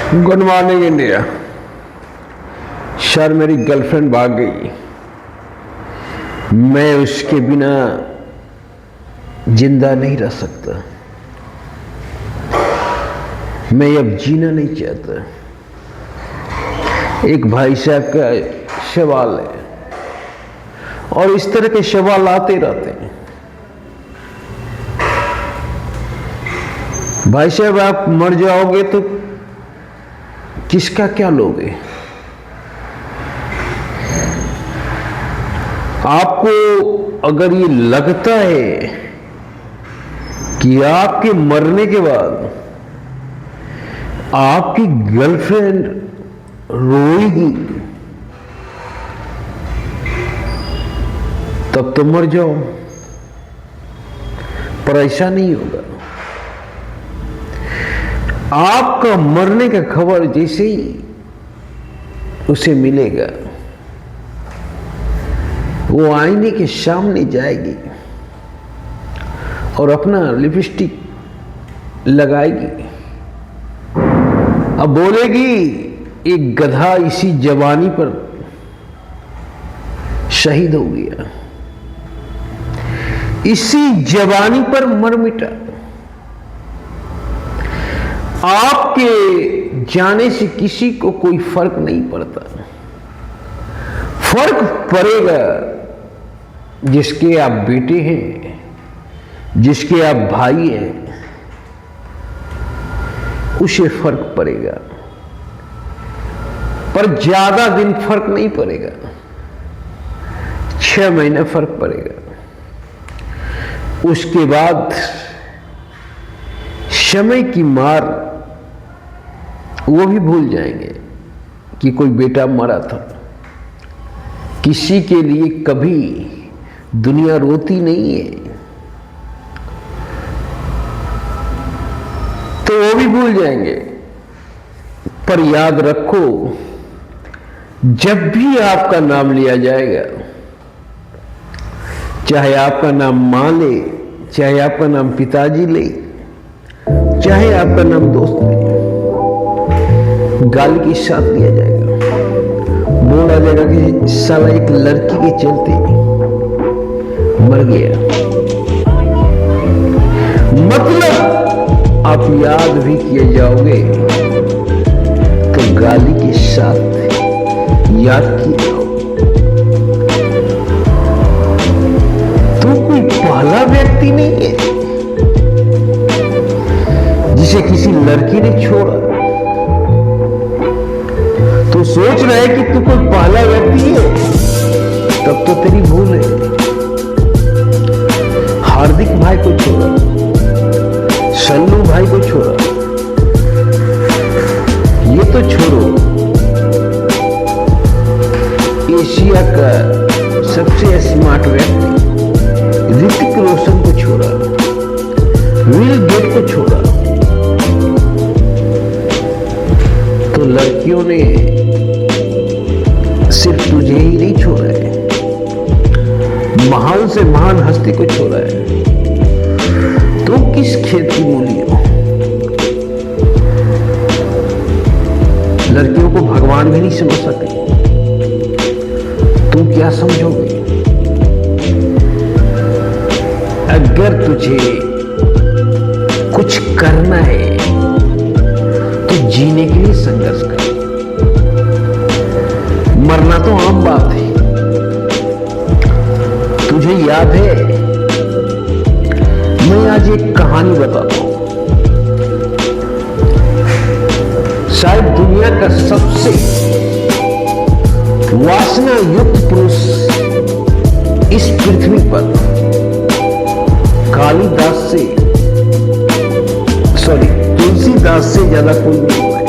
Good morning India. Sir, मेरी girlfriend भाग गई। मैं उसके बिना जिंदा नहीं रह सकता। मैं अब जीना नहीं चाहता। एक भाई साहब का सवाल है और इस तरह के सवाल आते रहते हैं। भाई साहब, आप मर जाओगे तो किसका क्या लोगे? आपको अगर ये लगता है कि आपके मरने के बाद आपकी गर्लफ्रेंड रोएगी, तब तो मर जाओ, पर ऐसा नहीं होगा। आपका मरने का खबर जैसे ही उसे मिलेगा, वो आईने के सामने जाएगी और अपना लिपस्टिक लगाएगी। अब बोलेगी, एक गधा इसी जवानी पर शहीद हो गया, इसी जवानी पर मर मिटा। आपके जाने से किसी को कोई फर्क नहीं पड़ता। फर्क पड़ेगा जिसके आप बेटे हैं, जिसके आप भाई हैं, उसे फर्क पड़ेगा, पर ज्यादा दिन फर्क नहीं पड़ेगा। 6 महीने फर्क पड़ेगा। उसके बाद समय की मार वो भी भूल जाएंगे कि कोई बेटा मरा था। किसी के लिए कभी दुनिया रोती नहीं है, तो वो भी भूल जाएंगे। पर याद रखो, जब भी आपका नाम लिया जाएगा, चाहे आपका नाम मां ले, चाहे आपका नाम पिताजी ले, चाहे आपका नाम दोस्त ले, गाली के साथ लिया जाएगा। बोला जाएगा कि साला एक लड़की के चलते मर गया। मतलब आप याद भी किए जाओगे तो गाली के साथ याद किए जाओगे। तो कोई पहला व्यक्ति नहीं है जिसे किसी लड़की ने छोड़ा। तो सोच रहा है कि तू कोई पहला व्यक्ति है, तब तो तेरी भूल है। हार्दिक भाई को छोड़ा, सन्नू भाई को छोड़ा, ये तो छोड़ो, एशिया का सबसे स्मार्ट व्यक्ति ऋतिक रोशन को छोड़ा, विल गेट को छोड़ा। तो लड़कियों ने सिर्फ तुझे ही नहीं छोड़ा है, महान से महान हस्ती को छोड़ा है। तो किस खेत की मूली हो? लड़कियों को भगवान भी नहीं समझ सके, तुम क्या समझोगे? अगर तुझे कुछ करना है तो जीने के लिए संघर्ष कर। मरना तो आम बात है। तुझे याद है, मैं आज एक कहानी बताता हूं। शायद दुनिया का सबसे वासना युक्त पुरुष इस पृथ्वी पर कालिदास से तुलसीदास से ज्यादा कोई नहीं हुआ है।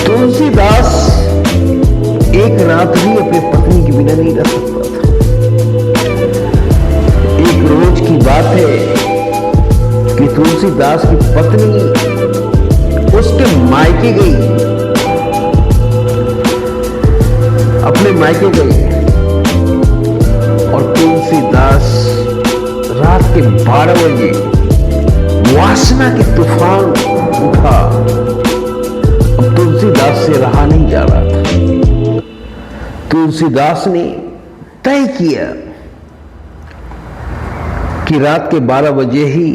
तुलसीदास एक रात भी अपने पत्नी के बिना नहीं रह सकता था। एक रोज की बात है कि तुलसीदास की पत्नी उसके मायके गई, अपने मायके गई, और तुलसीदास रात के 12 बजे वासना के तूफान उठा। अब तुलसीदास से रहा नहीं जा रहा था। तुलसीदास ने तय किया कि रात के 12 बजे ही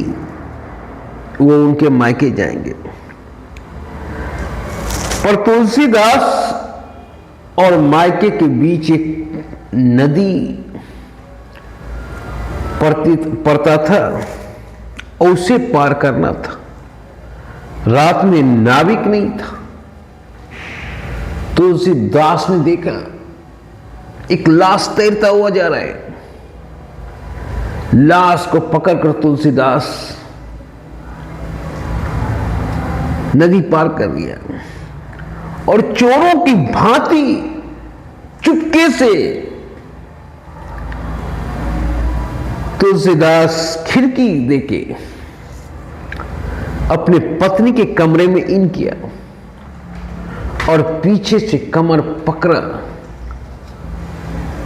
वो उनके मायके जाएंगे। और तुलसीदास और मायके के बीच एक नदी पड़ता था और उसे पार करना था। रात में नाविक नहीं था। तुलसीदास ने देखा एक लाश तैरता हुआ जा रहा है। लाश को पकड़कर तुलसीदास नदी पार कर लिया और चोरों की भांति चुपके से तुलसीदास खिड़की देके अपने पत्नी के कमरे में इन किया और पीछे से कमर पकड़ा।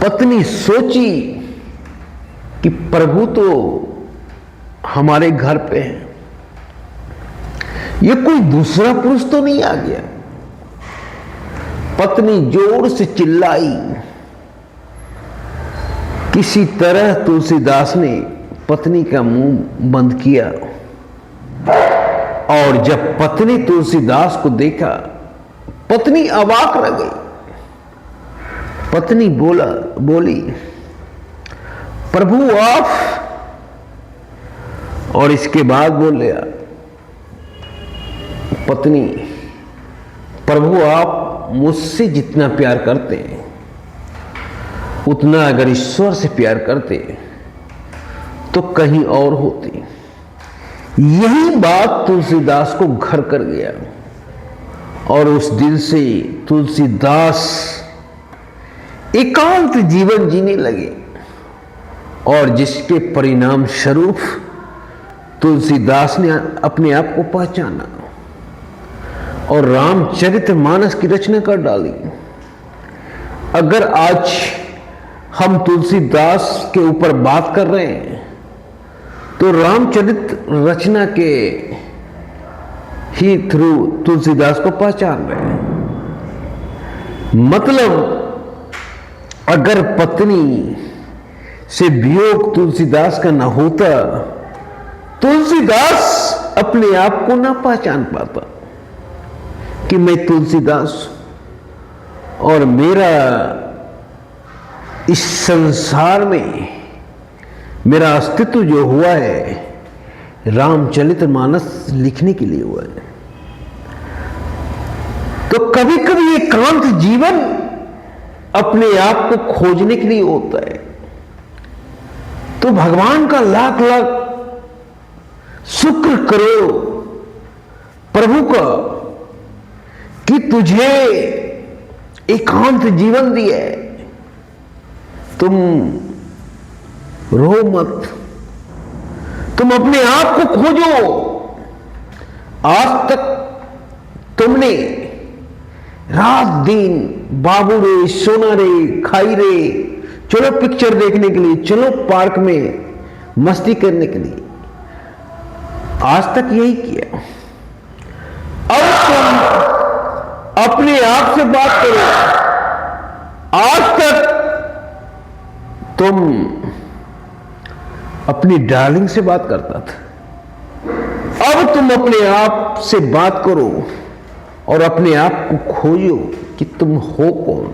पत्नी सोची कि प्रभु तो हमारे घर पे है, ये कोई दूसरा पुरुष तो नहीं आ गया। पत्नी जोर से चिल्लाई। किसी तरह तुलसीदास ने पत्नी का मुंह बंद किया और जब पत्नी तुलसीदास को देखा, पत्नी अवाक रह गई। पत्नी बोली, प्रभु आप, और इसके बाद बोले पत्नी, प्रभु आप मुझसे जितना प्यार करते हैं उतना अगर ईश्वर से प्यार करते तो कहीं और होती। यही बात तुलसीदास को घर कर गया और उस दिन से तुलसीदास एकांत जीवन जीने लगे और जिसके परिणाम स्वरूप तुलसीदास ने अपने आप को पहचाना और रामचरितमानस की रचना कर डाली। अगर आज हम तुलसीदास के ऊपर बात कर रहे हैं तो रामचरित रचना के ही थ्रू तुलसीदास को पहचान रहे हैं। मतलब अगर पत्नी से वियोग तुलसीदास का ना होता, तुलसीदास अपने आप को ना पहचान पाता कि मैं तुलसीदास और मेरा इस संसार में मेरा अस्तित्व जो हुआ है रामचरितमानस लिखने के लिए हुआ है। तो कभी कभी एकांत जीवन अपने आप को खोजने के लिए होता है। तो भगवान का लाख लाख शुक्र करो प्रभु का कि तुझे एकांत जीवन दिया है। तुम रो मत, तुम अपने आप को खोजो। आज तक तुमने रात दिन बाबू रे, सोना रे, खाई रे, चलो पिक्चर देखने के लिए, चलो पार्क में मस्ती करने के लिए, आज तक यही किया। अब तुम अपने आप से बात करो। आज तक तुम अपनी डार्लिंग से बात करता था, अब तुम अपने आप से बात करो और अपने आप को खोजो कि तुम हो कौन।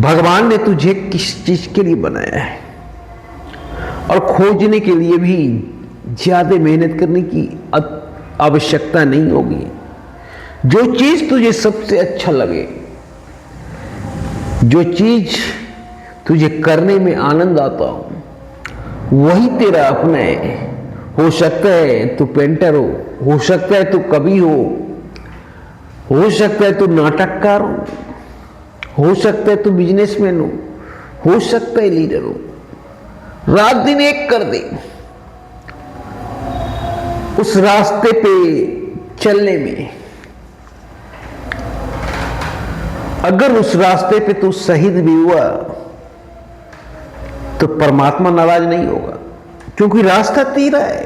भगवान ने तुझे किस चीज के लिए बनाया है और खोजने के लिए भी ज्यादा मेहनत करने की आवश्यकता नहीं होगी। जो चीज तुझे सबसे अच्छा लगे, जो चीज तुझे करने में आनंद आता हो, वही तेरा अपना है। हो सकता है तू पेंटर हो सकता है तू कवि हो सकता है तू नाटककार हो सकता है तू बिजनेसमैन हो सकता है लीडर हो। रात दिन एक कर दे। उस रास्ते पे चलने में अगर उस रास्ते पे तू शहीद भी हुआ तो परमात्मा नाराज नहीं होगा, क्योंकि रास्ता तेरा है।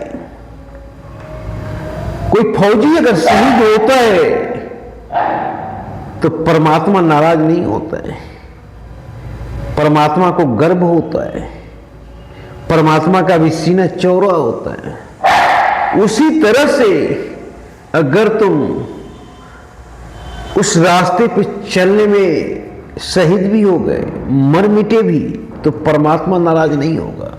कोई फौजी अगर शहीद होता है तो परमात्मा नाराज नहीं होता है, परमात्मा को गर्व होता है, परमात्मा का भी सीना चौड़ा होता है। उसी तरह से अगर तुम उस रास्ते पे चलने में शहीद भी हो गए, मर मिटे भी, तो परमात्मा नाराज नहीं होगा।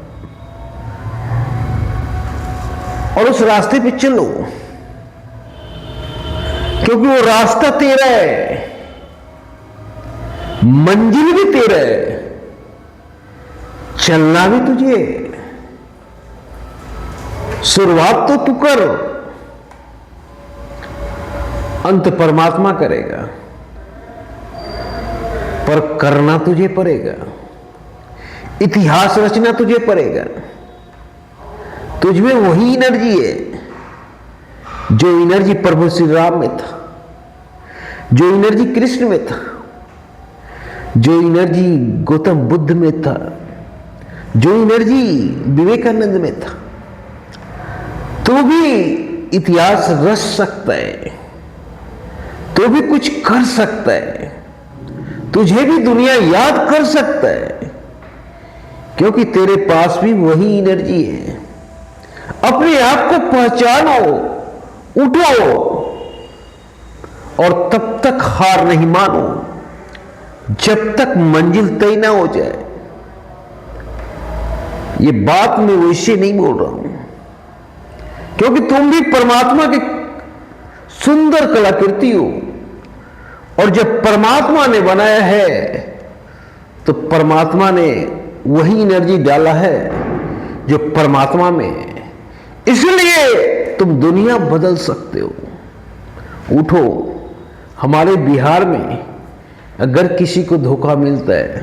और उस रास्ते पे चलो, क्योंकि वो रास्ता तेरा है, मंजिल भी तेरा है, चलना भी तुझे। शुरुआत तो तू कर, अंत परमात्मा करेगा, पर करना तुझे पड़ेगा, इतिहास रचना तुझे पड़ेगा। तुझमें वही एनर्जी है जो एनर्जी प्रभु श्री राम में था, जो एनर्जी कृष्ण में था, जो एनर्जी गौतम बुद्ध में था, जो एनर्जी विवेकानंद में था। तो भी इतिहास रच सकता है, तो भी कुछ कर सकता है, तुझे भी दुनिया याद कर सकता है, क्योंकि तेरे पास भी वही एनर्जी है। अपने आप को पहचानो, उठो, और तब तक हार नहीं मानो जब तक मंजिल तय ना हो जाए। ये बात मैं वैसे नहीं बोल रहा हूं, क्योंकि तुम भी परमात्मा की सुंदर कलाकृति हो, और जब परमात्मा ने बनाया है तो परमात्मा ने वही एनर्जी डाला है जो परमात्मा में है। इसलिए तुम दुनिया बदल सकते हो। उठो। हमारे बिहार में अगर किसी को धोखा मिलता है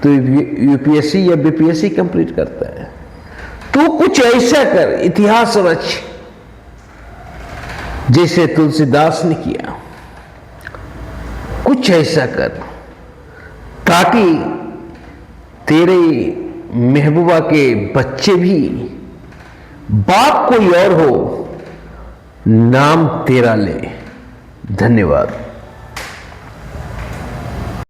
तो यूपीएससी या बीपीएससी कंप्लीट करता है, तो कुछ ऐसा कर, इतिहास रच, जैसे तुलसीदास ने किया। कुछ ऐसा कर ताकि तेरे महबूबा के बच्चे भी, बाप कोई और हो, नाम तेरा ले। धन्यवाद।